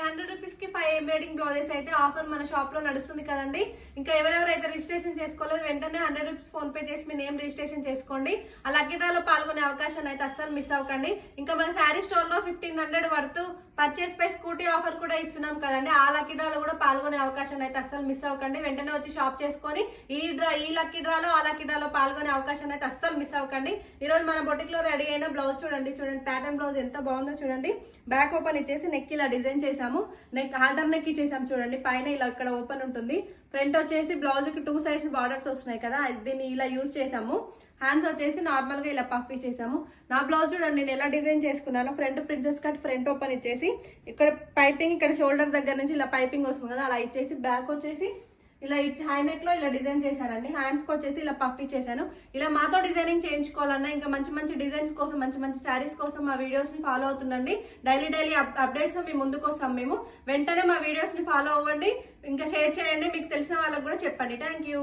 100 రూపీస్కి 5 embroidering blouses అయితే offer మన షాప్లో నడుస్తుంది కదండి. ఇంకా ఎవరెవరైతే రిజిస్ట్రేషన్ చేసుకోలేదు వెంటనే 100 రూపీస్ ఫోన్పే చేసి మీ నేమ్ రిజిస్ట్రేషన్ చేసుకోండి. ఆ లక్కీ డ్రాలో పాల్గొనే అవకాశాన్ని అయితే అస్సలు మిస్ అవ్వకండి. ఇంకా మన శారీ స్టోర్లో 1500 వర్త్ పర్చేస్ పై స్కూటీ ఆఫర్ కూడా ఇస్తున్నాం కదండి. ఆ లక్కీ డ్రాలో కూడా పాల్గొనే అవకాశాన్ని అయితే అస్సలు మిస్ అవ్వకండి. వెంటనే వచ్చి షాప్ చేసుకొని ఈ లక్కీ డ్రాలో ఆ లక్కీ డ్రాలో పాల్గొనే అవకాశాన్ని అయితే అస్సలు మిస్ అవ్వకండి. ఈ రోజు మన బొటిక్ లో రెడీ అయిన బ్లౌజ్ చూడండి ప్యాటర్న్ బ్లౌజ్ ఎంత బాగుందో చూడండి. బ్యాక్ ఓపెన్ ఇచ్చేసి నెక్ ఇలా డిజైన్ చేసాము, నెక్ హాల్టర్ నెక్ ఇచ్చేసాము చూడండి. పైన ఇలా ఇక్కడ ఓపెన్ ఉంటుంది. ఫ్రంట్ వచ్చేసి బ్లౌజ్ కి 2 సైడ్స్ బార్డర్స్ వస్తున్నాయి కదా, దీన్ని ఇలా యూజ్ చేసాము. హ్యాండ్స్ వచ్చేసి నార్మల్ గా ఇలా పఫ్ ఇచ్చేసాము. నా బ్లౌజ్ చూడండి నేను ఎలా డిజైన్ చేసుకున్నాను. Front princess cut front open ఇచ్చేసి ఇక్కడ పైపింగ్ ఇక్కడ షోల్డర్ దగ్గర నుంచి ఇలా పైపింగ్ వస్తుంది కదా అలా ఇచ్చేసి బ్యాక్ వచ్చేసి ఇలా హై నెక్ లో ఇలా డిజైన్ చేశానండి. హ్యాండ్స్ కి వచ్చేసి ఇలా పఫ్ ఇచ్చేసాను. ఇలా మాతో డిజైనింగ్ చేయించుకోవాలన్నా ఇంకా మంచి మంచి డిజైన్స్ కోసం మంచి మంచి శారీస్ కోసం మా వీడియోస్ ని ఫాలో అవుతుండండి. డైలీ అప్డేట్స్ మీ ముందుకు వస్తాం మేము. వెంటనే మా వీడియోస్ ని ఫాలో అవ్వండి, ఇంకా షేర్ చేయండి, మీకు తెలిసిన వాళ్ళకి కూడా చెప్పండి. Thank you.